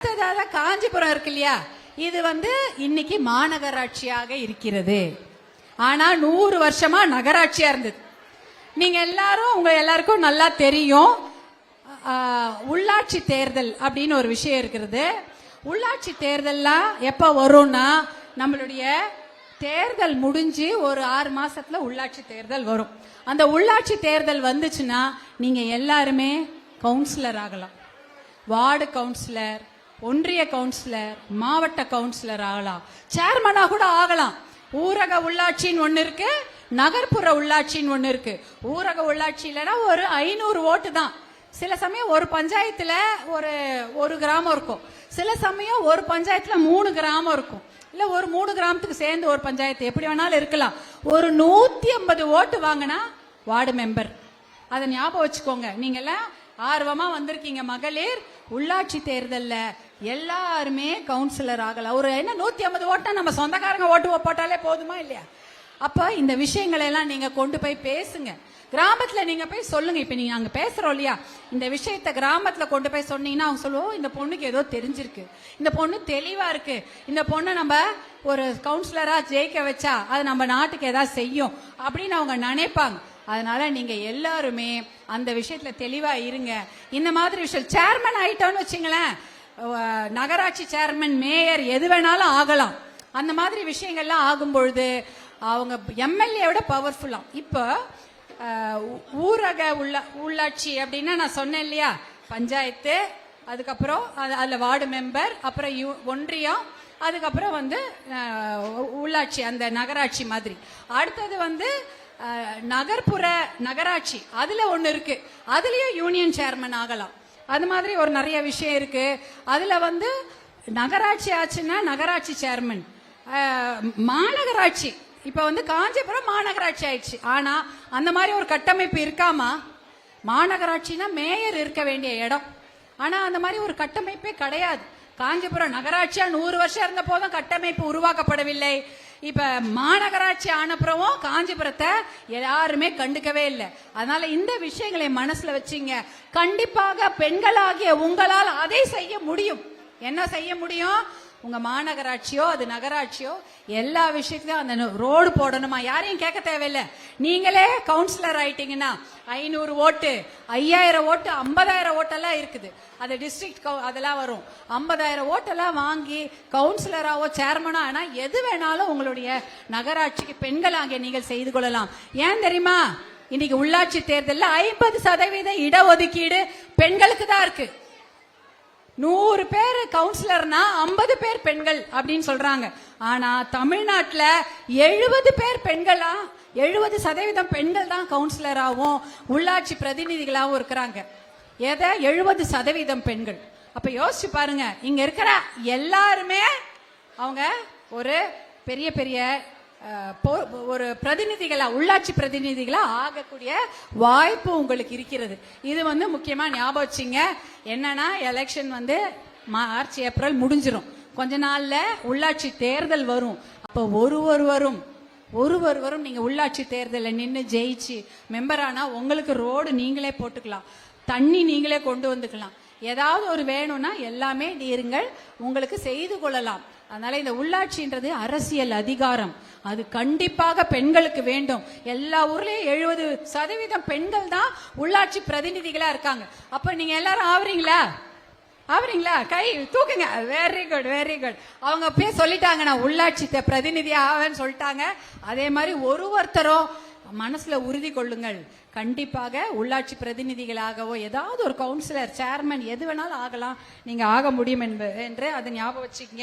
அடுத்ததாக காஞ்சிபுரம் இருக்கு இல்லையா, இது இன்னைக்கு மாநகராட்சியாக இருக்கிறது. ஆனா 100 வருஷமா நகராட்சியா இருந்தது. நீங்க எல்லாரும் உங்க எல்லாருக்கும் நல்லா தெரியும், உள்ளாட்சி தேர்தல் அப்படின்னு ஒரு விஷயம் இருக்கிறது. உள்ளாட்சி தேர்தல்லாம் எப்ப வரும்னா, நம்மளுடைய தேர்தல் முடிஞ்சு ஒரு 6 மாசத்துல உள்ளாட்சி தேர்தல் வரும். அந்த உள்ளாட்சி தேர்தல் வந்துச்சுன்னா நீங்க எல்லாருமே கவுன்சிலர் ஆகலாம். வார்டு கவுன்சிலர், ஒன்றிய கவுன்சிலர், மாவட்ட கவுன்சிலர் ஆகலாம், சேர்மனா கூட ஆகலாம். ஊரக உள்ளாட்சின்னு ஒண்ணு இருக்கு, நகர்ப்புற உள்ளாட்சின்னு ஒண்ணு இருக்கு. ஊரக உள்ளாட்சியிலனா ஒரு 500 ஓட்டு தான். சில சமயம் ஒரு பஞ்சாயத்துல ஒரு கிராமம் இருக்கும், சில சமயம் ஒரு பஞ்சாயத்துல 3 கிராமம் இருக்கும், இல்ல ஒரு 3 கிராமத்துக்கு சேர்ந்து ஒரு பஞ்சாயத்து, எப்படி வேணாலும் இருக்கலாம். ஒரு 150 ஓட்டு வாங்கினா வார்டு மெம்பர். அதை ஞாபகம் வச்சுக்கோங்க. நீங்க எல்லாம் ஆர்வமா வந்திருக்கீங்க. மகளிர் உள்ளாட்சி தேர்தல்ல எல்லாருமே கவுன்சிலர் ஆகலாம். ஒரு 150 ஓட்டா நம்ம சொந்தக்காரங்க ஓட்டு போட்டாலே போதுமா இல்லையா? அப்ப இந்த விஷயங்களை எல்லாம் நீங்க கொண்டு போய் பேசுங்க. கிராமத்துல நீங்க போய் சொல்லுங்க. இப்ப நீங்க அங்க பேசுறோம் இல்லையா, இந்த விஷயத்த கிராமத்துல கொண்டு போய் சொன்னீங்கன்னா அவங்க சொல்லுவோம், இந்த பொண்ணுக்கு ஏதோ தெரிஞ்சிருக்கு, இந்த பொண்ணு தெளிவா இருக்கு, இந்த பொண்ணு நம்ம ஒரு கவுன்சிலரா ஜெயிக்க வச்சா அது நம்ம நாட்டுக்கு ஏதாவது செய்யும் அப்படின்னு அவங்க நினைப்பாங்க. அதனால நீங்க எல்லாருமே அந்த விஷயத்துல தெளிவா இருங்க. இந்த மாதிரி விஷயம் சேர்மன் ஆயிட்டோம்னு வச்சுங்களேன், நகராட்சி சேர்மன், மேயர் எது வேணாலும் ஆகலாம். அந்த மாதிரி விஷயங்கள்லாம் ஆகும் பொழுது அவங்க எம்எல்ஏ விட பவர்ஃபுல்லா. இப்போ ஊரக உள்ளாட்சி அப்படின்னா நான் சொன்னேன் இல்லையா, பஞ்சாயத்து, அதுக்கப்புறம் அதுல வார்டு மெம்பர், அப்புறம் ஒன்றியம், அதுக்கப்புறம் உள்ளாட்சி, அந்த நகராட்சி மாதிரி. அடுத்தது நகர்ப்புற நகராட்சி, அதுல ஒண்ணு இருக்கு, அதுலயும் யூனியன் சேர்மன் ஆகலாம். அது மாதிரி ஒரு நிறைய விஷயம் இருக்கு. அதுல நகராட்சி ஆச்சுன்னா நகராட்சி சேர்மன். மாநகராட்சி இப்ப காஞ்சிபுரம் மாநகராட்சி ஆயிடுச்சு. ஆனா அந்த மாதிரி ஒரு கட்டமைப்பு இருக்காமா? மாநகராட்சினா மேயர் இருக்க வேண்டிய இடம், ஆனா அந்த மாதிரி ஒரு கட்டமைப்பே கிடையாது. காஞ்சிபுரம் நகராட்சியா 100 வருஷம் இருந்த போதும் கட்டமைப்பு உருவாக்கப்படவில்லை. இப்ப மாநகராட்சி ஆனப்புறமும் காஞ்சிபுரத்தை யாருமே கண்டுக்கவே இல்லை. அதனால இந்த விஷயங்களை மனசுல வச்சுங்க. கண்டிப்பாக பெண்களாகிய உங்களால் அதை செய்ய முடியும். என்ன செய்ய முடியும்? உங்க மாநகராட்சியோ அது நகராட்சியோ எல்லா விஷயத்திலும் அந்த ரோடு போடணுமா, யாரையும் கேட்க தேவையில்லை. நீங்களே கவுன்சிலர் ஆயிட்டீங்கன்னா 500 ஓட்டு, 5000 ஓட்டு, 50000 ஓட்டெல்லாம் இருக்குது. அது டிஸ்ட்ரிக்ட் அதெல்லாம் வரும். 50000 ஓட்டெல்லாம் வாங்கி கவுன்சிலராவோ சேர்மனோ ஆனா எது வேணாலும் உங்களுடைய நகராட்சிக்கு பெண்களாகிய நீங்கள் செய்து கொள்ளலாம். ஏன் தெரியுமா? இன்னைக்கு உள்ளாட்சி தேர்தலில் 50% இடஒதுக்கீடு பெண்களுக்கு தான் இருக்கு. 100 பேர் கவுன்சிலர்னா 50 பேர் பெண்கள் அப்படின்னு சொல்றாங்க. ஆனா தமிழ்நாட்டுல 70 பேர் பெண்களா, 70% பெண்கள் தான் கவுன்சிலராகவும் உள்ளாட்சி பிரதிநிதிகளாகவும் இருக்கிறாங்க. எதை 70% பெண்கள்? அப்ப யோசிச்சு பாருங்க, இங்க இருக்கிற எல்லாருமே அவங்க ஒரு பெரிய பெரிய ஒரு பிரதிநிதிகளா, உள்ளாட்சி பிரதிநிதிகளா ஆகக்கூடிய வாய்ப்பு உங்களுக்கு இருக்கிறது. இது முக்கியமா ஞாபகம் வச்சுங்க. என்னன்னா எலெக்ஷன் மார்ச் ஏப்ரல் முடிஞ்சிரும். கொஞ்ச நாள்ல உள்ளாட்சி தேர்தல் வரும். அப்ப ஒருவரும் நீங்க உள்ளாட்சி தேர்தலில் நின்று ஜெயிச்சு மெம்பர் ஆனா உங்களுக்கு ரோடு நீங்களே போட்டுக்கலாம், தண்ணி நீங்களே கொண்டு வந்துக்கலாம். ஏதாவது ஒரு வேணும்னா எல்லாமே நீருங்கள் உங்களுக்கு செய்து கொள்ளலாம். அதனால இந்த உள்ளாட்சின்றது அரசியல் அதிகாரம், அது கண்டிப்பாக பெண்களுக்கு வேண்டும். எல்லா ஊர்லயும் 70% பெண்கள் தான் உள்ளாட்சி பிரதிநிதிகளா இருக்காங்க. அப்ப நீங்க எல்லாரும் ஆவறீங்களா? கை தூக்குங்க. Very good, very good. அவங்க போய் சொல்லிட்டாங்க, நான் உள்ளாட்சி பிரதிநிதி ஆவேன்னு சொல்லிட்டாங்க. அதே மாதிரி ஒருத்தரும் மனசுல உறுதி கொள்ளுங்கள். கண்டிப்பாக உள்ளாட்சி பிரதிநிதிகளாகவோ ஏதாவது ஒரு கவுன்சிலர், சேர்மன் எது வேணாலும் ஆகலாம், நீங்க ஆக முடியும் என்று அதை ஞாபகம் வச்சுக்கீங்க.